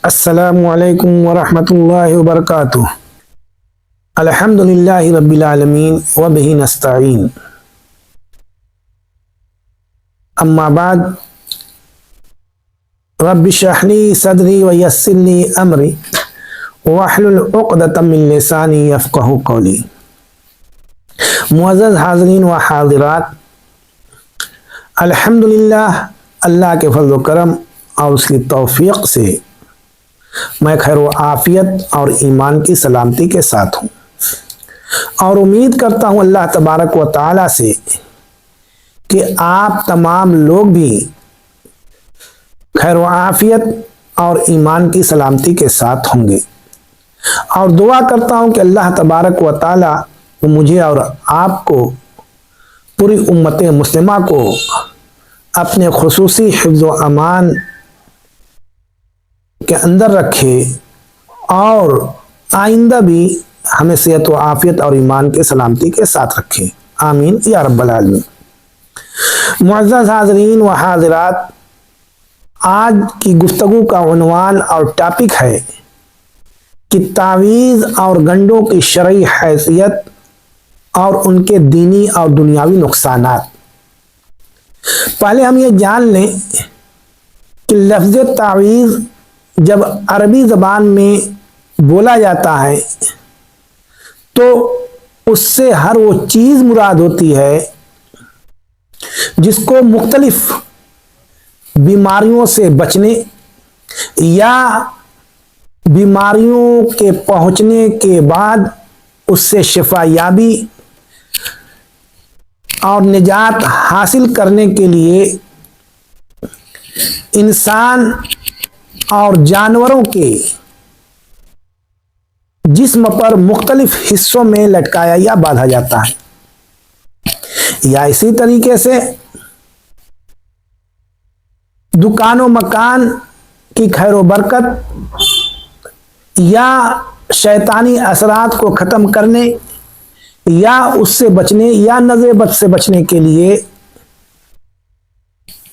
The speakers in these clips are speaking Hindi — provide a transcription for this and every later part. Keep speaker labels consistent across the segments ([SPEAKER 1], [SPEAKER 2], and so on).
[SPEAKER 1] अस्सलामु अलैकुम वरहमतुल्लाहि वबरकातुह। अल्हम्दुलिल्लाहि रब्बिल आलमीन व बिही नस्तईन। अम्मा बाद, रब्बि इश्रह ली सदरी व यस्सिर ली अमरी वहलुल उक़दतम मिन लिसानी यफ़क़हू क़ौली। मुअज़्ज़ज़ हाज़रीन व हाज़िरात, अल्हम्दुलिल्लाह, अल्लाह के फज़ल व करम और उसकी तौफ़ीक़ से मैं खैर व आफ़ियत और ईमान की सलामती के साथ हूँ और उम्मीद करता हूँ अल्लाह तबारक व तआला से कि आप तमाम लोग भी खैर व आफ़ियत और ईमान की सलामती के साथ होंगे। और दुआ करता हूँ कि अल्लाह तबारक व तआला मुझे और आपको, पूरी उम्मत मुस्लिमा को अपने खुसूसी हिफ्ज़ व अमान के अंदर रखे और आइंदा भी हमें सेहत व आफ़ियत और ईमान के सलामती के साथ रखे। आमीन या रब्बल आलमीन। मुअज़्ज़ज़ हाज़रीन व हाज़िरात, आज की गुफ्तगू का उन्वान और टॉपिक है कि तावीज़ और गंडों की शरई हैसियत और उनके दीनी और दुनियावी नुकसानात। पहले हम ये जान लें कि लफ्ज़ तावीज़ जब अरबी ज़बान में बोला जाता है तो उससे हर वो चीज़ मुराद होती है जिसको मुख्तलिफ बीमारियों से बचने या बीमारियों के पहुंचने के बाद उससे शिफा याबी और निजात हासिल करने के लिए इंसान और जानवरों के जिस्म पर मुख्तलिफ हिस्सों में लटकाया या बांधा जाता है। या इसी तरीके से दुकानों मकान की खैर बरकत या शैतानी असरात को ख़त्म करने या उससे बचने या नज़र बद से बचने के लिए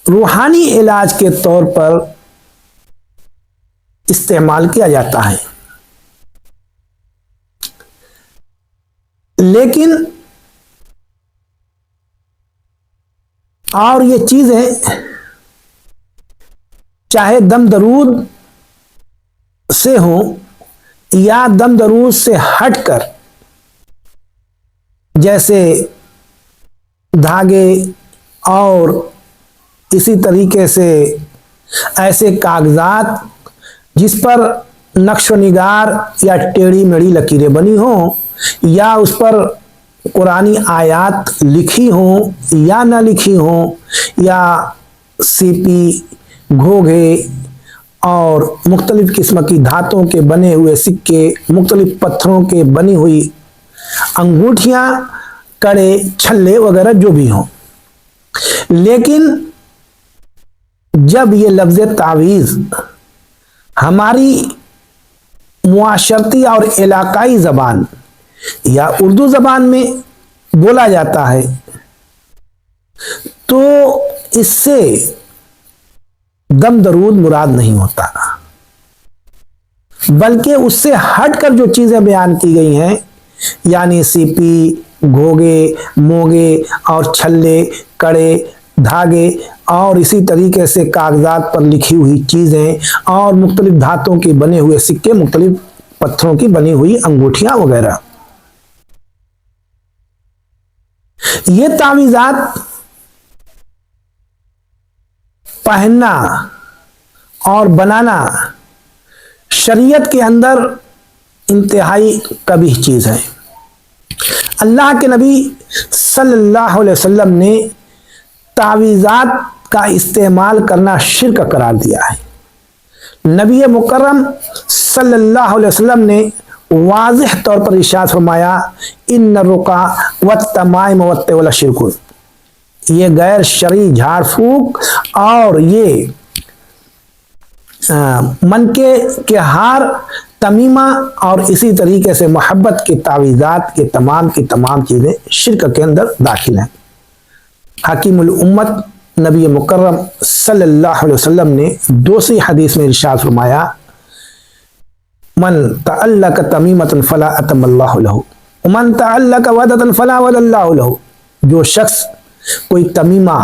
[SPEAKER 1] रूहानी इलाज के तौर पर इस्तेमाल किया जाता है। लेकिन और ये चीजें चाहे दम दरूद से हो या दम दरूद से हटकर, जैसे धागे और इसी तरीके से ऐसे कागजात जिस पर नक्श व निगार या टेढ़ी मेढ़ी लकीरें बनी हो या उस पर कुरानी आयात लिखी हो या ना लिखी हो, या सीपी, घोघे और मुख्तलिफ किस्म की धातों के बने हुए सिक्के, मुख्तलिफ पत्थरों के बनी हुई अंगूठियाँ, कड़े, छल्ले वगैरह जो भी हों। लेकिन जब ये लफ्ज़ तावीज़ हमारी मुआशरती और इलाकाई ज़बान या उर्दू ज़बान में बोला जाता है तो इससे दम दरूद मुराद नहीं होता, बल्कि उससे हटकर जो चीज़ें बयान की गई हैं, यानी सीपी, घोगे, मोगे और छल्ले, कड़े, धागे और इसी तरीके से कागजात पर लिखी हुई चीज़ें और मुख्तलिफ धातों के बने हुए सिक्के, मुख्तलिफ पत्थरों की बनी हुई अंगूठियां वगैरह, ये तावीज़ात पहनना और बनाना शरीयत के अंदर इंतहाई कबीह चीज़ है। अल्लाह के नबी सल्लल्लाहु अलैहि वसल्लम ने तावीज़ात का इस्तेमाल करना शिर्क करार दिया है। नबी मुकर्रम सल्लल्लाहु अलैहि वसल्लम ने वाज़िह तौर पर इरशाद फरमाया, इन्न रुका व तमाइम व तवला शिरकुन, ये गैर शरई झाड़ फूक और ये मनके के हार, तमीमा और इसी तरीके से मोहब्बत के तावीज़ात के तमाम की तमाम चीज़ें शिर्क के अंदर दाखिल हैं। हकीमुल उम्मत नबी मुकर्रम सल्लल्लाहु अलैहि वसल्लम ने दूसरी हदीस में इरशाद फरमाया मन तअल्लक तमीमतन फला अतमल्लाहु लहू मन तअल्लक वदतन फला वदल्लाहु लहू। जो शख्स कोई तमीमा,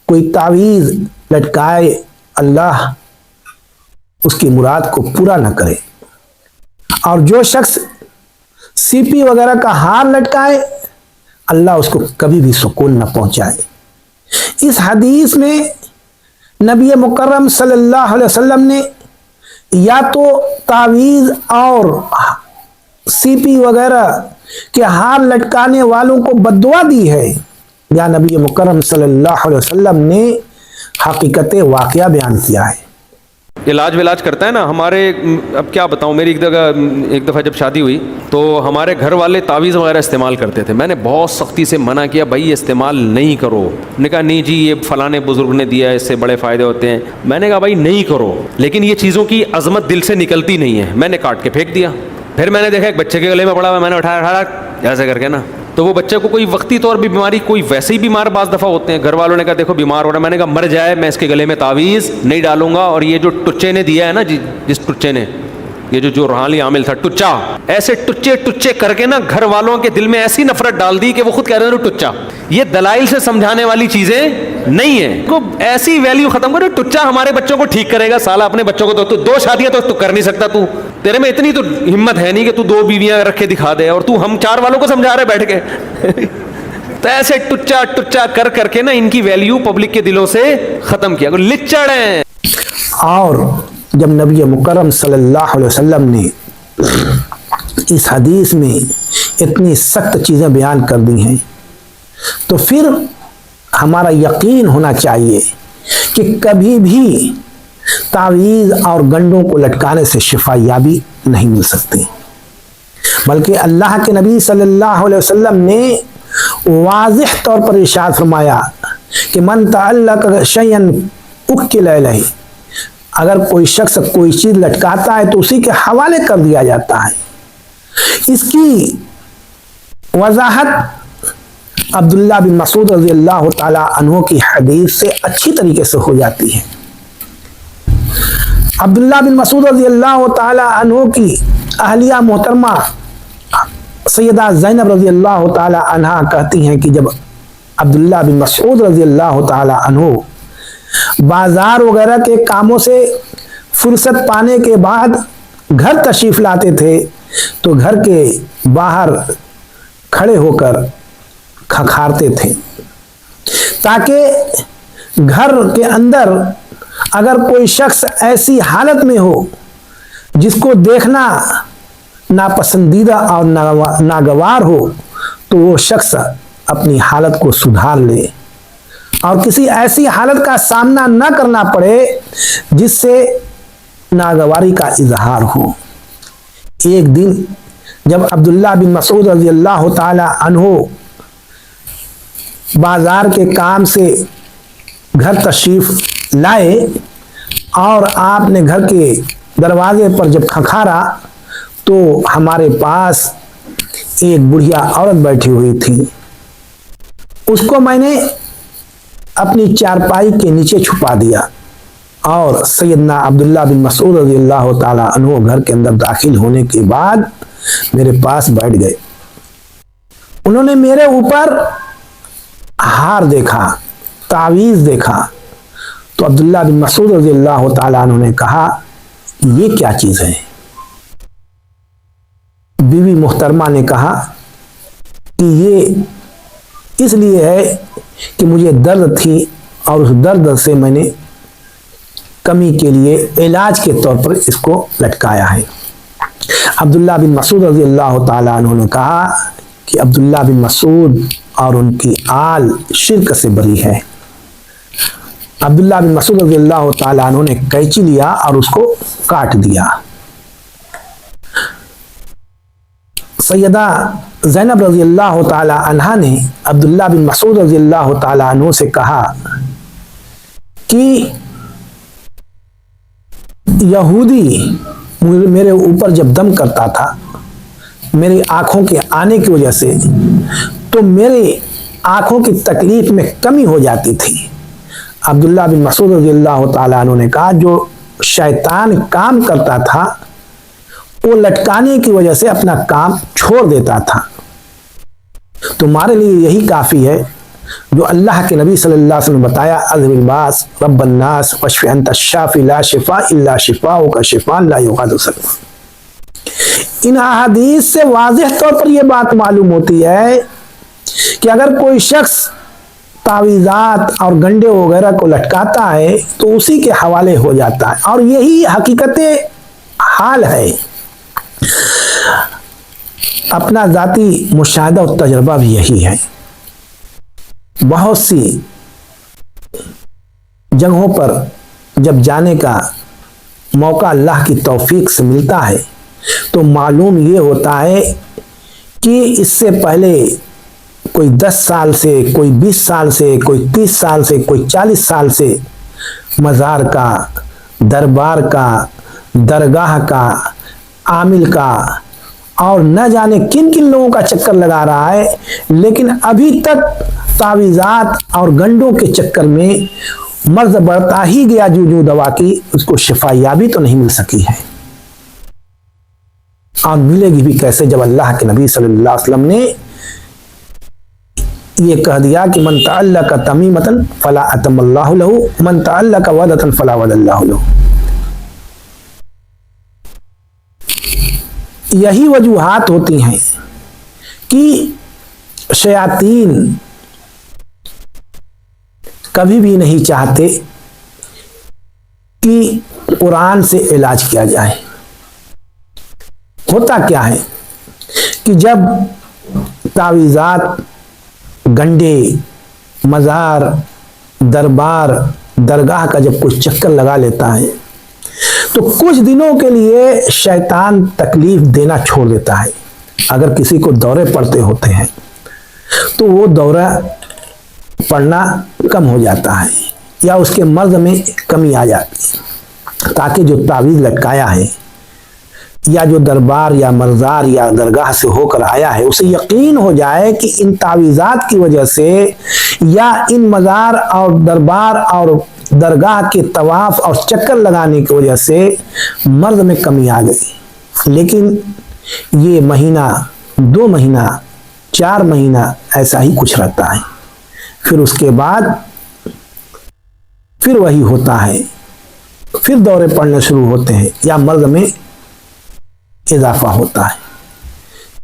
[SPEAKER 1] कोई तावीज़ लटकाए, अल्लाह उसकी मुराद को पूरा न करे। और जो शख्स सीपी वगैरह का हार लटकाए, अल्लाह उसको कभी भी सुकून न पहुंचाए। इस हदीस में नबी मुकर्रम सल्लल्लाहु अलैहि वसल्लम ने या तो तावीज़ और सीपी वगैरह के हार लटकाने वालों को बद्दुआ दी है, या नबी मुकर्रम सल्लल्लाहु अलैहि वसल्लम ने हकीकत वाक़या बयान किया है।
[SPEAKER 2] इलाज विलाज करता है ना हमारे। अब क्या बताऊं, मेरी एक दफ़ा जब शादी हुई तो हमारे घर वाले तावीज़ वगैरह इस्तेमाल करते थे। मैंने बहुत सख्ती से मना किया, भाई ये इस्तेमाल नहीं करो। उन्होंने कहा नहीं जी, ये फलाने बुजुर्ग ने दिया है, इससे बड़े फ़ायदे होते हैं। मैंने कहा भाई नहीं करो, लेकिन ये चीज़ों की अजमत दिल से निकलती नहीं है। मैंने काट के फेंक दिया। फिर मैंने देखा एक बच्चे के गले में पड़ा हुआ, मैंने उठाया ऐसे करके ना, तो वो बच्चे को कोई वक्ती तौर पर बीमारी, कोई वैसे ही बीमार बाज़ दफ़ा होते हैं। घर वालों ने कहा देखो बीमार हो रहा है। मैंने कहा मर जाए, मैं इसके गले में तावीज़ नहीं डालूंगा। और ये जो टुच्चे ने दिया है ना, जिस टुच्चे ने, ये जो रूहानी आमिल था टुच्चा, ऐसे टुच्चे टुच्चे करके ना घर वालों के दिल में ऐसी नफरत डाल दी कि वो खुद कह रहे हैं टुच्चा। ये दलाइल से समझाने वाली चीजें नहीं है। को ऐसी वैल्यू खत्म करो, टुच्चा हमारे बच्चों को ठीक करेगा। साला अपने बच्चों को तो दो शादियां तो तू कर नहीं सकता, तू तेरे में इतनी तो हिम्मत है नहीं कि तू 2 बीवियां रख के दिखा दे, और तू हम 4 वालों को समझा रहे बैठ के। तो ऐसे टुच्चा टुच्चा कर करके ना इनकी वैल्यू पब्लिक के दिलों से खत्म किया। लिच्चड़ हैं।
[SPEAKER 1] और जब नबी मुकर्रम सल्लल्लाहु अलैहि वसल्लम ने इस हदीस में इतनी सख्त चीज़ें बयान कर दी हैं, तो फिर हमारा यकीन होना चाहिए कि कभी भी तावीज़ और गंडों को लटकाने से शिफायाबी नहीं मिल सकती, बल्कि अल्लाह के नबी सल्लल्लाहु अलैहि वसल्लम ने वाज़िह तौर पर इरशाद फरमाया कि मन तअल्लक़ शयअन उक्किल अलैहि। अगर कोई शख्स कोई चीज़ लटकाता है तो उसी के हवाले कर दिया जाता है। इसकी वजाहत अब्दुल्ला बिन मसूद रज़ी अल्लाह ताला अन्हु की हदीस से अच्छी तरीके से हो जाती है। अब्दुल्ला बिन मसूद रज़ी अल्लाह ताला अन्हु की अहलिया मोहतरमा सैयदा ज़ैनब रज़ी अल्लाह ताला अन्हा कहती हैं कि जब अब्दुल्ला बिन मसूद रज़ी अल्लाह ताला अन्हु बाजार वगैरह के कामों से फुर्सत पाने के बाद घर तशरीफ लाते थे, तो घर के बाहर खड़े होकर खखारते थे, ताकि घर के अंदर अगर कोई शख्स ऐसी हालत में हो जिसको देखना नापसंदीदा और नागवार हो, तो वो शख्स अपनी हालत को सुधार ले और किसी ऐसी हालत का सामना न करना पड़े जिससे नागवारी का इजहार हो। एक दिन जब अब्दुल्ला बिन मसूद रज़ी अल्लाह ताला अन्हु बाजार के काम से घर तशरीफ लाए और आपने घर के दरवाजे पर जब खखारा, तो हमारे पास एक बुढ़िया औरत बैठी हुई थी। उसको मैंने अपनी चारपाई के नीचे छुपा दिया और सैयदना अब्दुल्ला बिन मसूद रज़ी अल्लाह ताला अन्हु घर के अंदर दाखिल होने के बाद मेरे पास बैठ गए। उन्होंने मेरे ऊपर हार देखा, तावीज़ देखा, तो अब्दुल्ला बिन मसूद रज़ी अल्लाह ताला अन्हु ने कहा ये क्या चीज़ है। बीवी मोहतरमा ने कहा कि ये इसलिए है कि मुझे दर्द थी और उस दर्द से मैंने कमी के लिए इलाज के तौर पर इसको लटकाया है। अब्दुल्ला बिन मसूद रज़ी अल्लाह ताला अन्हु ने कहा कि अब्दुल्ला बिन मसूद और उनकी आल शिर्क से बरी है। अब्दुल्ला बिन मसूद रज़ी अल्लाह ताला अन्हु ने कैंची लिया और उसको काट दिया। सैयदा ज़ैनब रज़ी अल्लाह ताला अन्हा ने अब्दुल्ला बिन मसूद रज़ी अल्लाह ताला अन्हु से कहा कि यहूदी मेरे ऊपर जब दम करता था मेरी आंखों के आने की वजह से, तो मेरी आंखों की तकलीफ में कमी हो जाती थी। अब्दुल्ला बिन मसूद रज़ी अल्लाह ताला अन्हु ने कहा जो शैतान काम करता था वो लटकाने की वजह से अपना काम छोड़ देता था। तुम्हारे लिए यही काफी है जो अल्लाह के नबी सल्लल्लाहु अलैहि वसल्लम ने बताया, अज़हिबिल बास रब्बन नास वशफि अंत शाफी ला शिफा इल्ला शिफाउका शिफाअन ला युगादिरु सक़मा। इन अहादीस से वाज़ेह तौर पर यह बात मालूम होती है कि अगर कोई शख्स तावीज़ात और गंडे वगैरह को लटकाता है तो उसी के हवाले हो जाता है, और यही हकीकत हाल है। अपना जाती मुशाहदा और तजर्बा भी यही है। बहुत सी जगहों पर जब जाने का मौका अल्लाह की तौफीक से मिलता है तो मालूम ये होता है कि इससे पहले कोई 10 साल से, कोई 20 साल से, कोई 30 साल से, कोई 40 साल से मज़ार का, दरबार का, दरगाह का, आमिल का और न जाने किन किन लोगों का चक्कर लगा रहा है, लेकिन अभी तक तावीज़ात और गंडों के चक्कर में मर्ज बढ़ता ही गया। जो दवा की उसको शिफायाबी तो नहीं मिल सकी है, और मिलेगी भी कैसे जब अल्लाह के नबी सल्लल्लाहु अलैहि वसल्लम ने ये कह दिया कि मन तअल्लक़ तमीमतन फला अतमल्लाहु लहू मन तअल्लक़ वदतन फला वदल्लाहु लहू। यही वजूहात होती हैं कि शयातीन कभी भी नहीं चाहते कि कुरान से इलाज किया जाए। होता क्या है कि जब तावीज़ात, गंडे, मज़ार, दरबार, दरगाह का जब कोई चक्कर लगा लेता है तो कुछ दिनों के लिए शैतान तकलीफ देना छोड़ देता है। अगर किसी को दौरे पड़ते होते हैं तो वो दौरा पड़ना कम हो जाता है या उसके मर्ज में कमी आ जाती है, ताकि जो तावीज़ लटकाया है या जो दरबार या मज़ार या दरगाह से होकर आया है उसे यकीन हो जाए कि इन तावीज़ात की वजह से या इन मज़ार और दरबार और दरगाह के तवाफ और चक्कर लगाने की वजह से मर्ज में कमी आ गई। लेकिन ये महीना, 2 महीना, 4 महीना ऐसा ही कुछ रहता है, फिर उसके बाद फिर वही होता है, फिर दौरे पड़ने शुरू होते हैं या मर्ज में इजाफा होता है।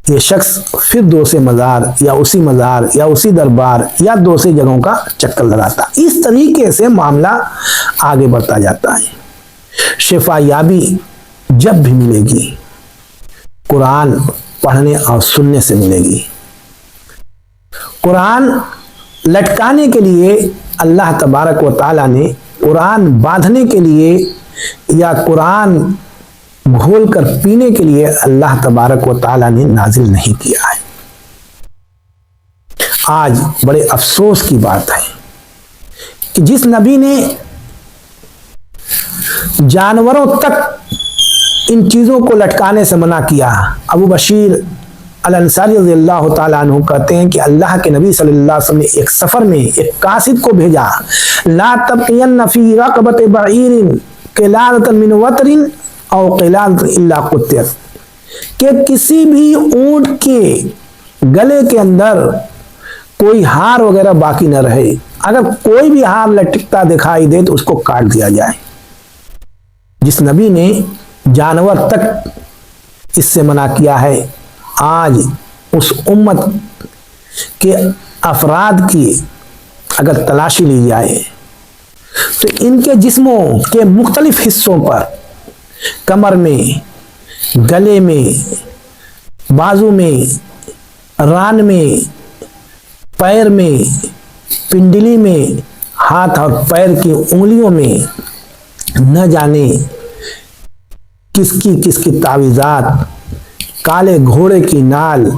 [SPEAKER 1] ये शख्स फिर 2 से मज़ार या उसी दरबार या 2 से जगहों का चक्कर लगाता। इस तरीके से मामला आगे बढ़ता जाता है। शिफायाबी जब भी मिलेगी कुरान पढ़ने और सुनने से मिलेगी। कुरान लटकाने के लिए अल्लाह तबारक व तआला ने, कुरान बांधने के लिए या कुरान घोल कर पीने के लिए अल्लाह तबारक व तआला ने नाजिल नहीं किया है। आज बड़े अफसोस की बात है कि जिस नबी ने जानवरों तक इन चीजों को लटकाने से मना किया, अबू बशीर अल अंसारी रज़ियल्लाहु ताला अन्हु कहते हैं कि अल्लाह के नबी सल्लल्लाहु अलैहि वसल्लम ने एक सफर में एक कासिद को भेजा, ला तबकियन्न फी रक़बत बईरिन क़िलादतन मिन वतरिन और क़िलादतन इल्ला क़ुत्तियत, कि किसी भी ऊंट के गले के अंदर कोई हार वगैरह बाकी न रहे। अगर कोई भी हार लटकता दिखाई दे तो उसको काट दिया जाए। जिस नबी ने जानवर तक इससे मना किया है, आज उस उम्मत के अफराद की अगर तलाशी ली जाए तो इनके जिस्मों के मुख्तलिफ हिस्सों पर, कमर में, गले में, बाजू में, रान में, पैर में, पिंडली में, हाथ और पैर की उंगलियों में न जाने किसकी किसकी तावीज़ात, काले घोड़े की नाल,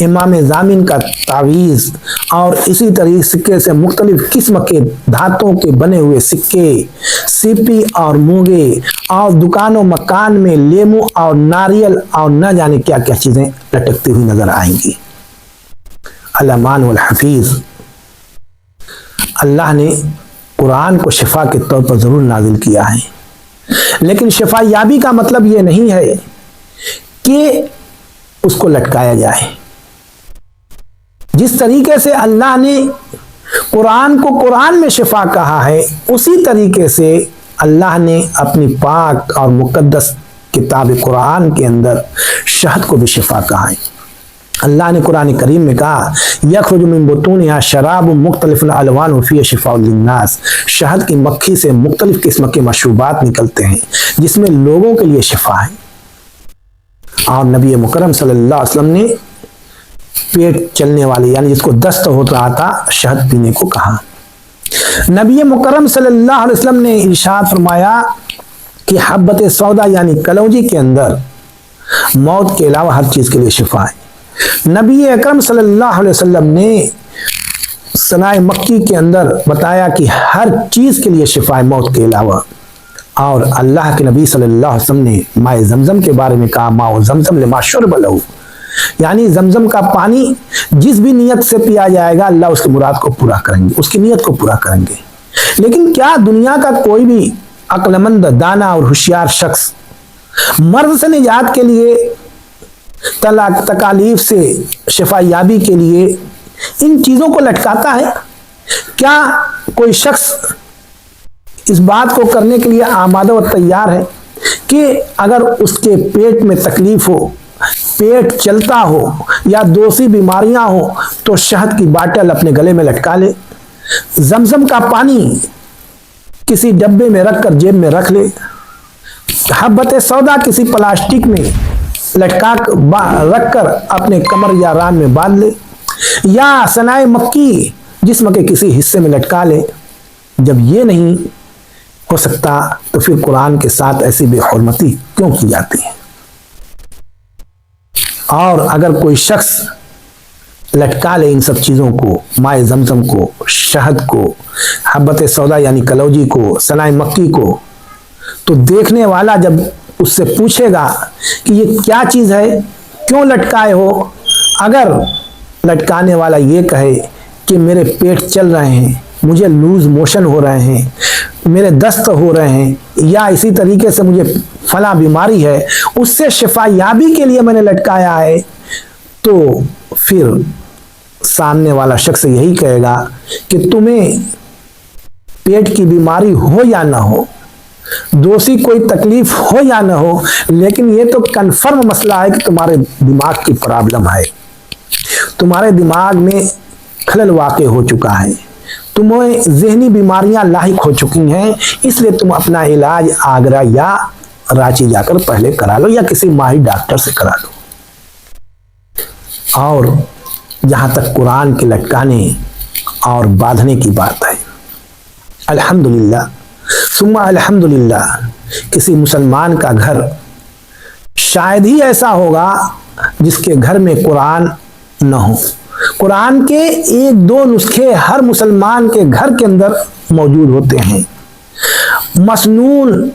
[SPEAKER 1] इमाम जामिन का तावीज़ और इसी तरीके से मुख्तलिफ किस्म के धातुओं के बने हुए सिक्के, सीपी और मूंगे और दुकानों मकान में लेमू और नारियल और न जाने क्या क्या चीजें लटकती हुई नजर आएंगी। अल-अमान वल हफीज, अल्लाह ने कुरान को शिफा के तौर पर जरूर नाजिल किया है, लेकिन शिफा याबी का मतलब ये नहीं है कि उसको लटकाया जाए। जिस तरीके से अल्लाह ने कुरान को कुरान में शिफा कहा है, उसी तरीके से अल्लाह ने अपनी पाक और मुकद्दस किताब कुरान के अंदर शहद को भी शिफा कहा है। अल्लाह ने कुरान करीम में कहा, यखरुजु मिन बुतूनिहा शराबुन मुख्तलिफुन अलवानुहु फीहा शिफाउल लिन्नास, शहद की मक्खी से मुख्तलिफ किस्म के मशरूबात निकलते हैं जिसमें लोगों के लिए शिफा है। और नबी मुकर्रम सल्लल्लाहु अलैहि वसल्लम ने पेट चलने वाले यानी जिसको दस्त हो रहा था शहद पीने को कहा। नबी मुकर्रम सल्लल्लाहु अलैहि वसल्लम ने इरशाद फरमाया कि हब्बत सौदा यानी कलौजी के अंदर मौत के अलावा हर चीज के लिए शिफा है। नबी अकरम सल्लल्लाहु अलैहि वसल्लम ने सनाए मक्की के अंदर बताया कि हर चीज के लिए शिफा है मौत के अलावा। और अल्लाह के नबी सल्लल्लाहु अलैहि वसल्लम ने माए जमजम के बारे में कहा, माओ जमजम लिमा शुरब लहू, यानी जमजम का पानी जिस भी नियत से पिया जाएगा अल्लाह उसकी मुराद को पूरा करेंगे, उसकी नियत को पूरा करेंगे। लेकिन क्या दुनिया का कोई भी अक्लमंद, दाना और होशियार शख्स मर्ज से निजात के लिए, तकालीफ से शिफायाबी के लिए इन चीजों को लटकाता है? क्या कोई शख्स इस बात को करने के लिए आमादा और तैयार है कि अगर उसके पेट में तकलीफ हो, पेट चलता हो या दोषी बीमारियां हो तो शहद की बाटल अपने गले में लटका ले, जमजम का पानी किसी डब्बे में रखकर जेब में रख ले, हब्बत सौदा किसी प्लास्टिक में लटका रखकर अपने कमर या रान में बांध ले, या सनाए मक्की जिस्म के किसी हिस्से में लटका ले। जब ये नहीं हो सकता तो फिर कुरान के साथ ऐसी बेहुरमती क्यों की जाती है? और अगर कोई शख्स लटका ले इन सब चीजों को, माए जमजम को, शहद को, हब्बत सौदा यानी कलौजी को, सनाए मक्की को, तो देखने वाला जब उससे पूछेगा कि ये क्या चीज है, क्यों लटकाए हो, अगर लटकाने वाला ये कहे कि मेरे पेट चल रहे हैं, मुझे लूज मोशन हो रहे हैं, मेरे दस्त हो रहे हैं, या इसी तरीके से मुझे फला बीमारी है, उससे शिफायाबी के लिए मैंने लटकाया है, तो फिर सामने वाला शख्स यही कहेगा कि तुम्हें पेट की बीमारी हो या ना हो, दोषी कोई तकलीफ हो या ना हो, लेकिन ये तो कन्फर्म मसला है कि तुम्हारे दिमाग की प्रॉब्लम है, तुम्हारे दिमाग में खलल वाक़ हो चुका है, तुम्हें जहनी बीमारियां लाहिक हो चुकी हैं, इसलिए तुम अपना इलाज आगरा या रांची जाकर पहले करा लो या किसी माहिर डॉक्टर से करा लो। और जहां तक कुरान के लटकाने और बांधने की बात है, अल्हम्दुलिल्लाह सुम्मा अल्हम्दुलिल्लाह, किसी मुसलमान का घर शायद ही ऐसा होगा जिसके घर में कुरान न हो। कुरान के एक दो नुस्खे हर मुसलमान के घर के अंदर मौजूद होते हैं। मसनून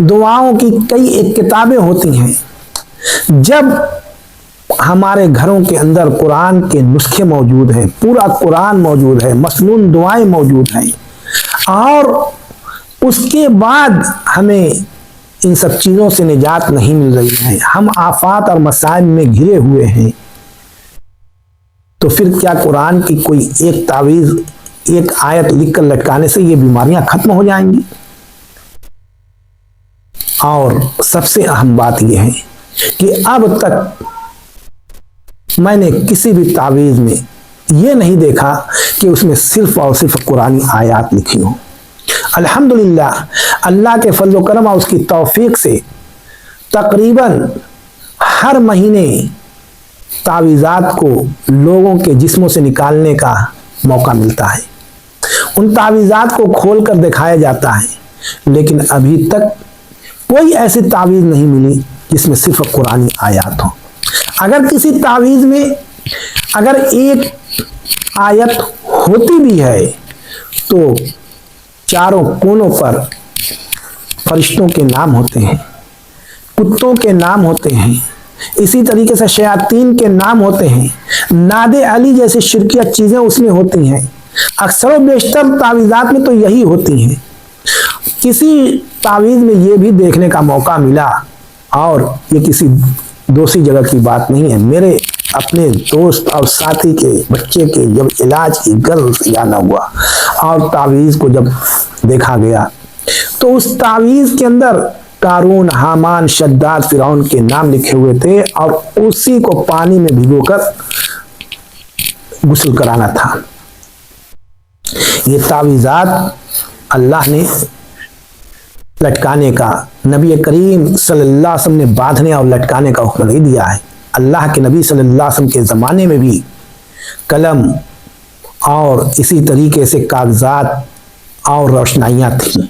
[SPEAKER 1] दुआओं की कई एक किताबें होती हैं। जब हमारे घरों के अंदर कुरान के नुस्खे मौजूद हैं, पूरा कुरान मौजूद है, मसनून दुआएं मौजूद हैं, और उसके बाद हमें इन सब चीज़ों से निजात नहीं मिल रही है, हम आफात और मसाइब में घिरे हुए हैं, तो फिर क्या कुरान की कोई एक तावीज़, एक आयत लिखकर लटकाने से ये बीमारियां खत्म हो जाएंगी? और सबसे अहम बात यह है कि अब तक मैंने किसी भी तावीज़ में ये नहीं देखा कि उसमें सिर्फ और सिर्फ कुरानी आयत लिखी हो। अल्हम्दुलिल्लाह, अल्लाह के फजल व करम और उसकी तौफीक से तकरीबन हर महीने तावीज़ात को लोगों के जिस्मों से निकालने का मौका मिलता है, उन तावीज़ात को खोल कर दिखाया जाता है, लेकिन अभी तक कोई ऐसी तावीज़ नहीं मिली जिसमें सिर्फ कुरानी आयत हो। अगर किसी तावीज़ में अगर एक आयत होती भी है तो चारों कोनों पर फरिश्तों के नाम होते हैं, कुत्तों के नाम होते हैं, इसी तरीके से शयातीन के नाम होते हैं, नादे अली जैसी शिरकिया चीज़ें उसमें होती हैं। अक्सर बेशतर तावीज़ात में तो यही होती हैं। किसी तावीज़ में ये भी देखने का मौका मिला, और ये किसी दोषी जगह की बात नहीं है। मेरे अपने दोस्त और साथी के बच्चे के जब इलाज की गर्ज से जाना हुआ और तावीज को जब देखा गया तो उस तावीज के अंदर कारून, हामान, शद्दाद, फिरौन के नाम लिखे हुए थे और उसी को पानी में भिगोकर गुस्ल कराना था। ये तावीज़ात अल्लाह ने लटकाने का, नबी करीम सल्लल्लाहु अलैहि वसल्लम ने बांधने और लटकाने का हुक्म नहीं दिया है। अल्लाह के नबी सल्लल्लाहु अलैहि वसल्लम के ज़माने में भी कलम और इसी तरीके से कागजात और रोशनाइयाँ थीं।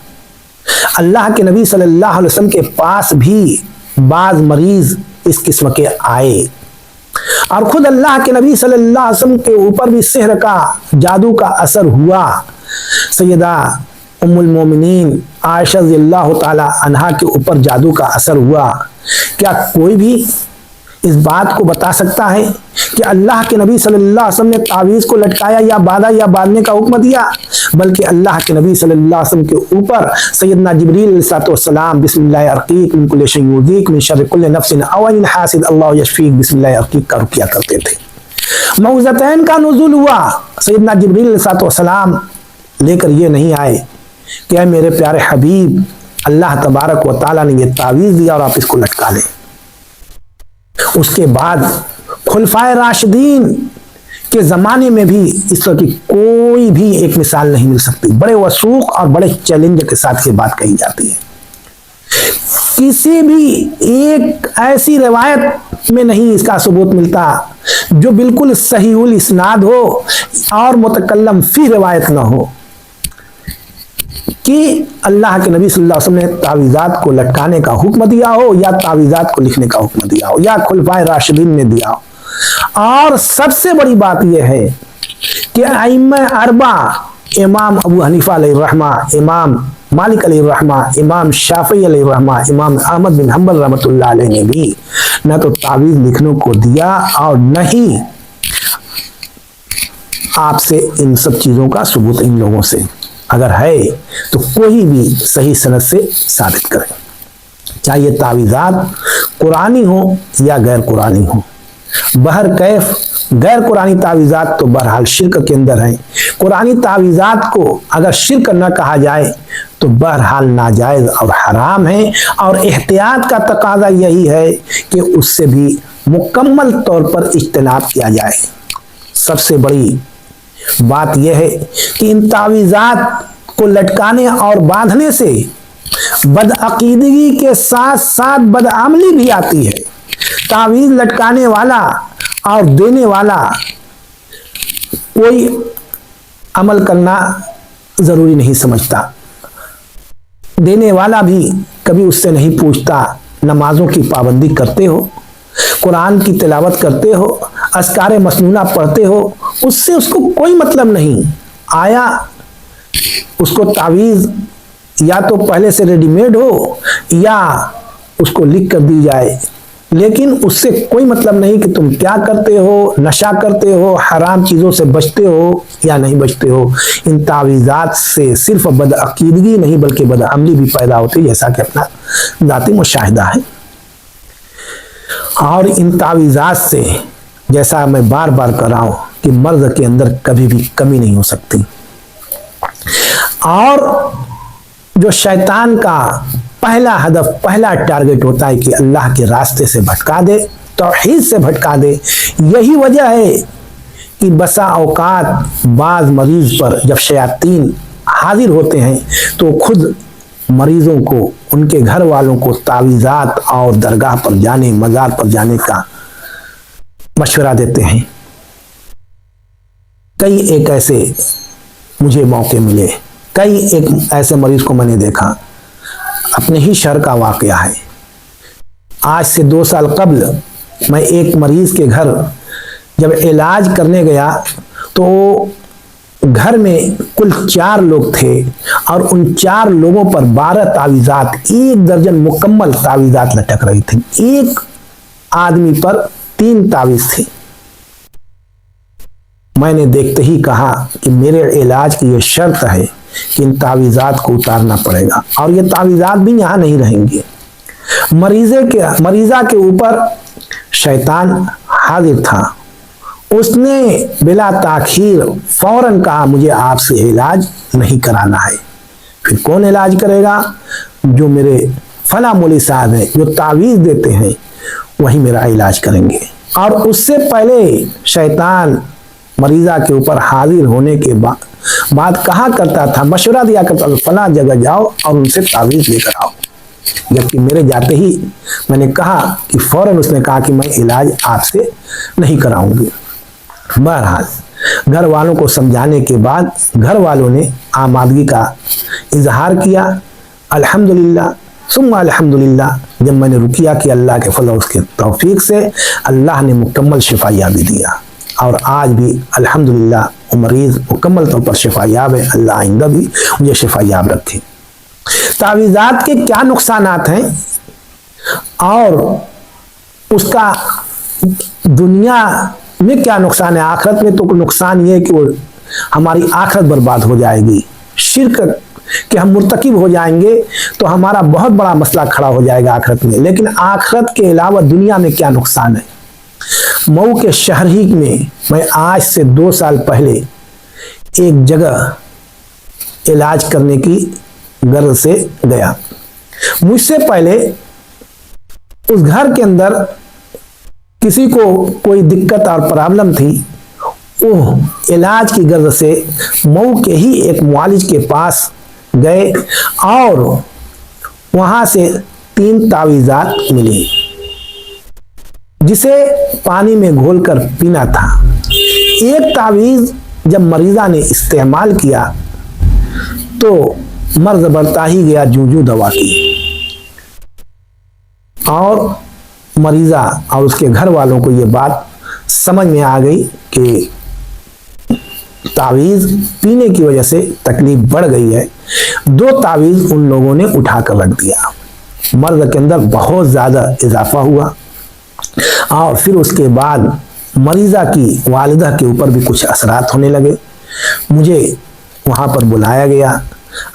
[SPEAKER 1] अल्लाह के नबी सल्लल्लाहु अलैहि वसल्लम के पास भी बाज मरीज इस किस्म के आए और खुद अल्लाह के नबी सल्लल्लाहु अलैहि वसल्लम के ऊपर भी सिहर का, जादू का असर हुआ। सैयदा उम्मुल मोमिनीन आयशा रज़ियल्लाहु ताला अन्हा के ऊपर जादू का असर हुआ। क्या कोई भी इस बात को बता सकता है कि अल्लाह के नबी सल्लल्लाहु अलैहि वसल्लम ने तावीज़ को लटकाया या बांधा या बांधने का हुक्म दिया? बल्कि अल्लाह के नबी सल्लल्लाहु अलैहि वसल्लम के ऊपर सैयदना जिब्रील अलैहिस्सलाम बिस्मिल्लाह अर्कीक मिन कुल्लि शैइन युज़ीक मिन शर्रि कुल्लि नफ्सिन अव ऐन हासिद अल्लाहु यशफीक बिस्मिल्लाह अर्कीक का रुकिया करते थे। मौज़तैन का नुज़ूल हुआ, सैयदना जिब्रील अलैहिस्सलाम लेकर ये नहीं आए कि ऐ मेरे प्यारे हबीब, अल्लाह तबारक व तआला ने ये तावीज़ दिया और आप इसको लटका लें। उसके बाद खुलफाए राशिदीन के ज़माने में भी इस तरह की कोई भी एक मिसाल नहीं मिल सकती। बड़े वसूख और बड़े चैलेंज के साथ ये बात कही जाती है। किसी भी एक ऐसी रिवायत में नहीं इसका सबूत मिलता जो बिल्कुल सहीहुल इस्नाद हो और मुतकल्लम फी रिवायत ना हो कि अल्लाह के नबी सल्लल्लाहु अलैहि वसल्लम ने तावीज़ात को लटकाने का हुक्म दिया हो या तावीज़ात को लिखने का हुक्म दिया हो या खुलफाए राशिदीन ने दिया हो। और सबसे बड़ी बात यह है कि अइम्मा अरबा, इमाम अबू हनीफा अलैहिर्रहमा, इमाम मालिक अलैहिर्रहमा, इमाम शाफी अलैहिर्रहमा, इमाम अहमद बिन हंबल रहमतुल्लाह अलैह ने भी न तो तावीज़ लिखने को दिया और न ही आपसे इन सब चीज़ों का सबूत इन लोगों से अगर है तो कोई भी सही सनद से साबित करे, चाहे ये तावीज़ात कुरानी हो या गैर कुरानी हो। बहर कैफ गैर कुरानी तावीज़ात तो बहरहाल शिर्क के अंदर है। कुरानी तावीज़ात को अगर शिर्क न कहा जाए तो बहरहाल नाजायज़ और हराम है और एहतियात का तकाजा यही है कि उससे भी मुकम्मल तौर पर इज्तनाब किया जाए। सबसे बड़ी बात यह है कि इन तावीज़ात को लटकाने और बांधने से बदअकीदगी के साथ साथ बदअमली भी आती है। तावीज़ लटकाने वाला और देने वाला कोई अमल करना जरूरी नहीं समझता, देने वाला भी कभी उससे नहीं पूछता नमाजों की पाबंदी करते हो, कुरान की तिलावत करते हो, अस्कारे मसनूना पढ़ते हो, उससे उसको कोई मतलब नहीं। आया उसको तावीज़ या तो पहले से रेडीमेड हो या उसको लिख कर दी जाए, लेकिन उससे कोई मतलब नहीं कि तुम क्या करते हो, नशा करते हो, हराम चीज़ों से बचते हो या नहीं बचते हो। इन तावीज़ात से सिर्फ बदअकीदगी नहीं बल्कि बदअमली भी पैदा होती है, जैसा कि अपना ज़ाती मुशाहिदा है। और इन तावीज़ात से जैसा मैं बार बार कर रहा हूँ कि मर्द के अंदर कभी भी कमी नहीं हो सकती। और जो शैतान का पहला हदफ, पहला टारगेट होता है कि अल्लाह के रास्ते से भटका दे, तौहीद से भटका दे। यही वजह है कि बसा औकात बाज मरीज पर जब शयातीन हाजिर होते हैं तो खुद मरीजों को, उनके घर वालों को तावीज़ात और दरगाह पर जाने, मज़ार पर जाने का मशवरा देते हैं। कई एक ऐसे मुझे मौके मिले, कई एक ऐसे मरीज को मैंने देखा, अपने ही शहर का वाकया है। आज से 2 साल कबल मैं एक मरीज के घर जब इलाज करने गया तो घर में कुल 4 लोग थे और उन 4 लोगों पर 12 तावीज़ात, 1 दर्जन मुकम्मल तावीज़ात लटक रही थी। एक आदमी पर 3 तावीज़ थी। मैंने देखते ही कहा कि मेरे इलाज की यह शर्त है कि इन तावीज़ात को उतारना पड़ेगा और ये तावीज़ात भी यहाँ नहीं रहेंगे। मरीज़ा के ऊपर शैतान हाजिर था। उसने बिला ताखीर फौरन कहा मुझे आपसे इलाज नहीं कराना है। फिर कौन इलाज करेगा? जो मेरे फला मौलवी साहब हैं जो तावीज़ देते हैं वही मेरा इलाज करेंगे। और उससे पहले शैतान मरीज़ा के ऊपर हाजिर होने के बाद कहा करता था, मशवरा दिया करता था, फला जगह जाओ और उनसे तावीज़ लेकर आओ। जबकि मेरे जाते ही मैंने कहा कि फौरन उसने कहा कि मैं इलाज आपसे नहीं कराऊंगी। बहरहाल घर वालों को समझाने के बाद घर वालों ने आमादगी का इजहार किया। अल्हम्दुलिल्लाह सुम्मा अल्हम्दुलिल्लाह, जब मैंने रुकिया कि अल्लाह के फजल उसके तौफीक से अल्लाह ने मुकम्मल शिफायाबी दिया और आज भी अल्हम्दुलिल्लाह वो मरीज़ मुकम्मल तौर पर शिफायाब है। अल्लाह आइंदा भी मुझे शिफायाब रखे। तावीज़ात के क्या नुकसानात हैं और उसका दुनिया में क्या नुकसान है, आखिरत में तो नुकसान ये है कि वो हमारी आखिरत बर्बाद हो जाएगी। शिर्क कि हम मुर्तकिब हो जाएंगे तो हमारा बहुत बड़ा मसला खड़ा हो जाएगा आखिरत में। लेकिन आखिरत के अलावा दुनिया में क्या नुकसान है? मऊ के शहर ही में मैं आज से 2 साल पहले एक जगह इलाज करने की गर्ज से गया। मुझसे पहले उस घर के अंदर किसी को कोई दिक्कत और प्रॉब्लम थी। वो इलाज की गर्ज से मऊ के ही एक मुआलिज के पास गए और वहां से 3 तावीज़ात मिली जिसे पानी में घोलकर पीना था। एक तावीज़ जब मरीज़ा ने इस्तेमाल किया तो मर्ज बढ़ता ही गया जूजू दवा की और मरीज़ा और उसके घर वालों को ये बात समझ में आ गई कि तावीज़ पीने की वजह से तकलीफ बढ़ गई है। 2 तावीज़ उन लोगों ने उठाकर रख दिया। मर्द के अंदर बहुत ज़्यादा इजाफा हुआ और फिर उसके बाद मरीज़ा की वालिदा के ऊपर भी कुछ असरात होने लगे। मुझे वहाँ पर बुलाया गया।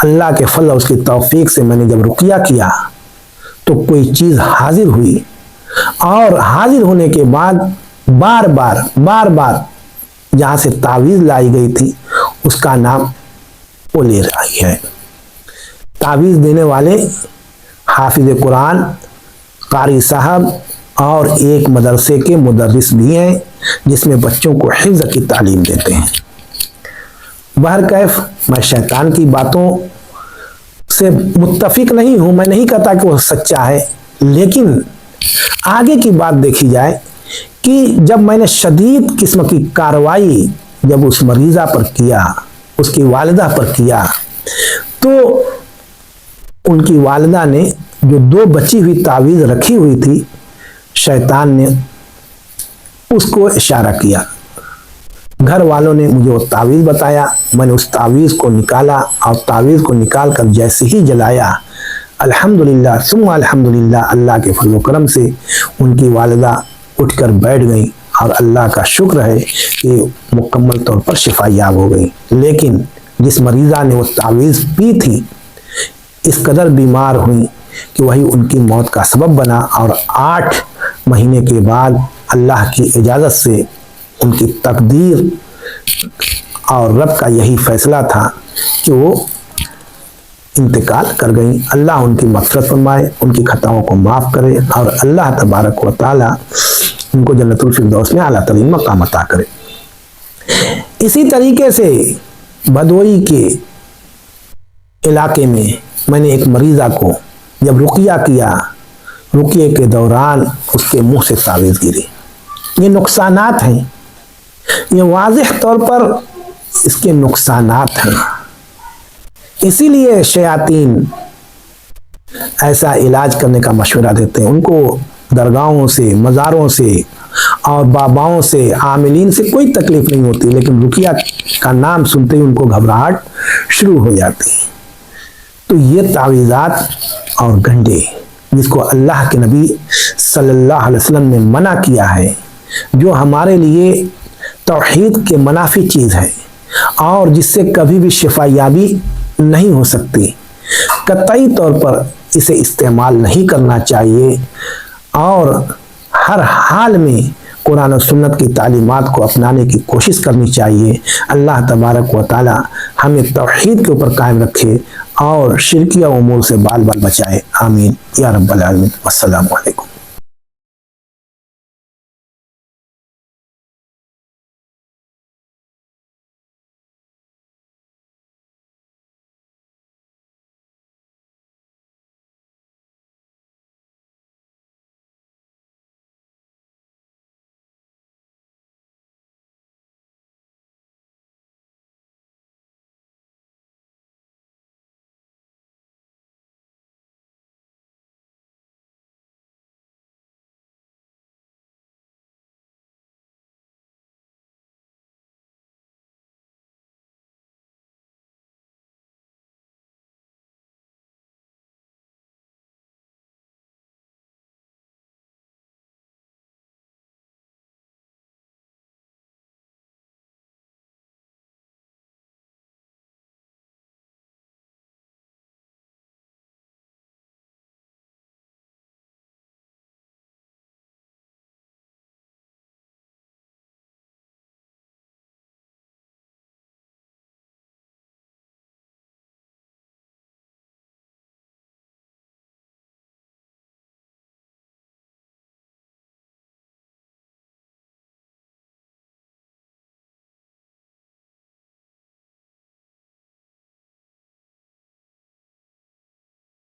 [SPEAKER 1] अल्लाह के फल उसकी तौफीक से मैंने जब रुकिया किया तो कोई चीज़ हाजिर हुई और हाजिर होने के बाद बार बार जहाँ से तावीज़ लाई गई थी उसका नाम वो ले रही है। तावीज़ देने वाले हाफिज़ कुरान, कारी साहब और एक मदरसे के मुदर्रिस भी हैं जिसमें बच्चों को हिफ्ज़ की तालीम देते हैं। बहरकैफ मैं शैतान की बातों से मुत्तफिक नहीं हूँ। मैं नहीं कहता कि वो सच्चा है, लेकिन आगे की बात देखी जाए कि जब मैंने शदीद किस्म की कार्रवाई जब उस मरीज़ा पर किया, उसकी वालिदा पर किया, तो उनकी वालिदा ने जो 2 बची हुई तावीज़ रखी हुई थी, शैतान ने उसको इशारा किया। घर वालों ने मुझे वो तावीज़ बताया। मैंने उस तावीज़ को निकाला और तावीज़ को निकाल कर जैसे ही जलाया, अल्हम्दुलिल्लाह सुम्मा अल्हम्दुलिल्लाह, अल्लाह के फजल करम से उनकी वालिदा उठकर बैठ गई और अल्लाह का शुक्र है कि मुकम्मल तौर पर शिफायाब हो गई। लेकिन जिस मरीज़ा ने वो तावीज़ पी थी इस कदर बीमार हुई कि वही उनकी मौत का सबब बना और 8 महीने के बाद अल्लाह की इजाज़त से उनकी तकदीर और रब का यही फैसला था कि वो इंतकाल कर गई। अल्लाह उनकी मग़फ़िरत फरमाए, उनकी खताओं को माफ़ करे और अल्लाह तबारक व तआला उनको जन्नतुल फिरदौस में आला तरीन मकाम अता करे। इसी तरीके से भदोई के इलाके में मैंने एक मरीज़ा को जब रुकिया किया, रुकिए के दौरान उसके मुंह से तावीज़ गिरी। ये नुकसानात हैं, ये वाज़िह तौर पर इसके नुकसानात हैं। इसीलिए शयातीन ऐसा इलाज करने का मशवरा देते हैं। उनको दरगाहों से, मज़ारों से और बाबाओं से, आमिलीन से कोई तकलीफ नहीं होती, लेकिन रुकिया का नाम सुनते ही उनको घबराहट शुरू हो जाती है। तो ये तावीज़ात और गंडे जिसको अल्लाह के नबी सल्लल्लाहु अलैहि वसल्लम ने मना किया है, जो हमारे लिए तौहीद के मुनाफी चीज़ है और जिससे कभी भी शिफायाबी नहीं हो सकती, कतई तौर पर इसे इस्तेमाल नहीं करना चाहिए। और हर हाल में कुरान और सुन्नत की तालीमात को अपनाने की कोशिश करनी चाहिए। अल्लाह तबारक व तआला हमें तौहीद के ऊपर कायम रखे और शिरकिया उमूर से बाल बाल बचाए। आमीन या रब्बल आलमीन। अस्सलामु अलैकुम।